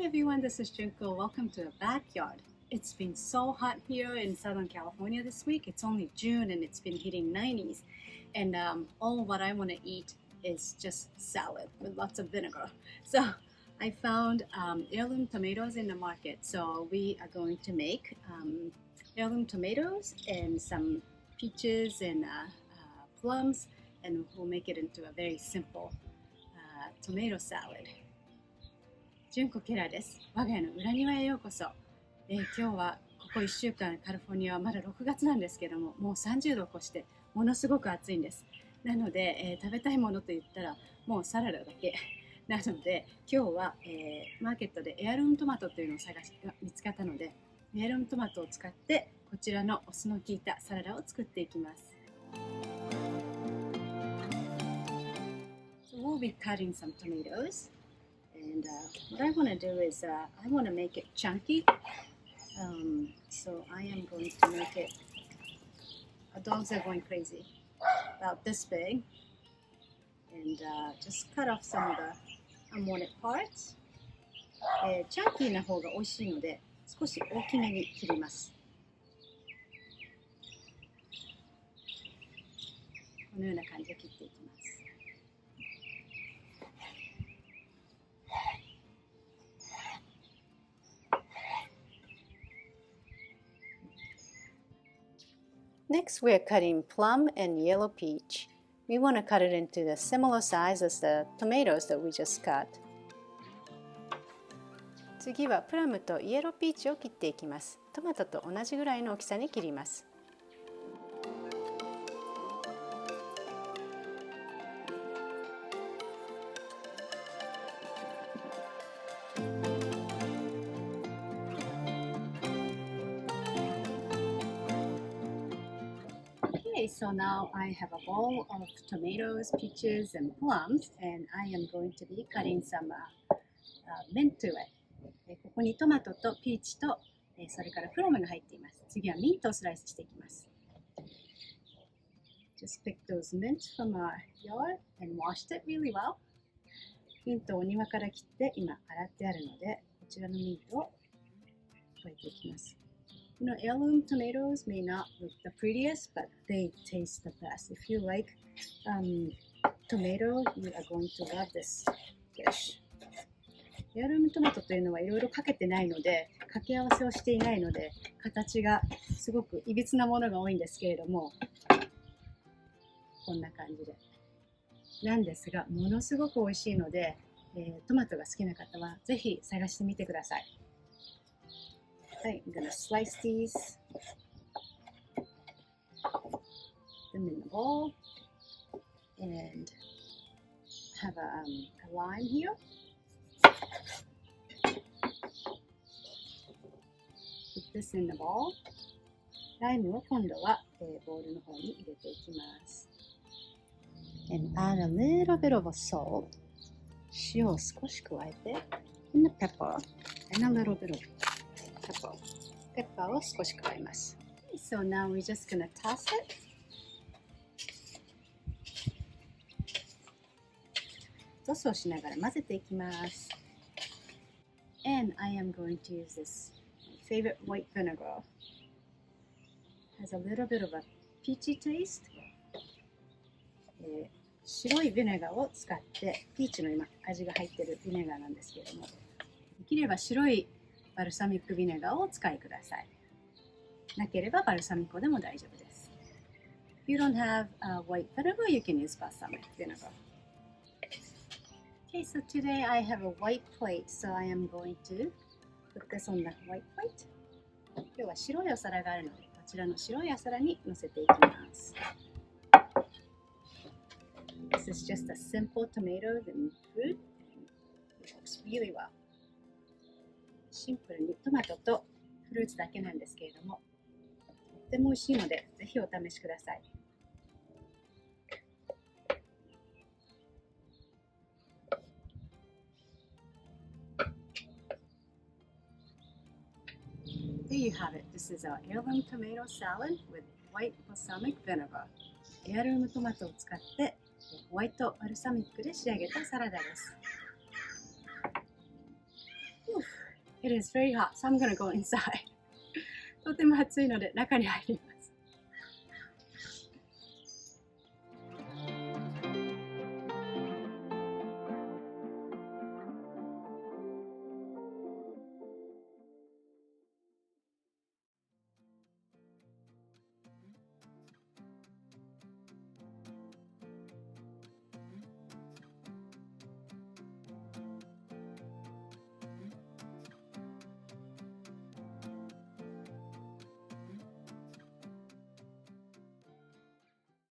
everyone, this is Junko. Welcome to the backyard. It's been so hot here in Southern California this week. It's only June and it's been hitting 90s. And all what I want to eat is just salad with lots of vinegar. So I found heirloom tomatoes in the market. So we are going to make heirloom tomatoes and some peaches and plums. And we'll make it into a very simple tomato salad. Junko Keller です。我が家の裏庭へようこそ。今日はここ1週間カリフォルニアはまだ6月なんですけども、もう30度を越してものすごく暑いんです。なので、食べたいものといったらもうサラダだけなので、今日は、マーケットでエアルームトマトというのを見つかったので、エアルームトマトを使ってこちらのお酢の効いたサラダを作っていきます。So we'll be cutting some tomatoes.And what I want to do is I want to make it chunky. So I am going to make it. Dogs are going crazy. About this big. And just cut off some of the unwanted parts. Chunky な方が美味しいので少し大きめに切ります。このような感じで切っていきます。Next, we are cutting plum and yellow peach. We want to cut it into the similar size as the tomatoes that we just cut. 次はプラムとイエローピーチを切っていきます。トマトと同じぐらいの大きさに切ります。So now I have a bowl of tomatoes, peaches, and plums, and I am going to be cutting some mint to it. ここにトマトとピーチとそれからプラムが入っています。次はミントをスライスしていきます。Just pick those mints from our yard and washed it really well. ミントをお庭から切って今洗ってあるので、こちらのミントを加えていきます。You know, heirloom tomatoes may not look the prettiest, but they taste the best. If you like tomato, you are going to love this dish. エアルームトマトというのはいろいろかけてないので、掛け合わせをしていないので、形がすごくいびつなものが多いんですけれども、こんな感じで。なんですが、ものすごく美味しいので、トマトが好きな方はぜひ探してみてください。I'm gonna slice these, them in the bowl, and have a lime here. Put this in the bowl. ライムを今度は、ボウルの方に入れていきます。And add a little bit of salt. 塩を少し加えて、and the pepper, and a little bit ofペッパーを少し加えます。So now we're just gonna toss it. トスをしながら混ぜていきます。And I am going to use this favorite white vinegar. Has a little bit of a peachy taste. 白いビネガーを使ってピーチの今味が入っているビネガーなんですけれども、できれば白いバルサミックビネガーをお使いください。なければバルサミコでも大丈夫です。If you don't have white vinegar, you can use balsamic vinegar. Okay, so today I have a white plate, so I am going to put this on the white plate. 今日は白いお皿があるので、こちらの白いお皿に乗せていきます。This is just a simple tomato and fruit. It works really well.シンプルにトマトとフルーツだけなんですけれども、とっても美味しいので、ぜひお試しください。There you have it. This is our heirloom tomato salad with white balsamic vinegar. エアルームトマトを使ってホワイトバルサミックで仕上げたサラダです。It is very hot, so I'm gonna go inside. とても暑いので中に入ります。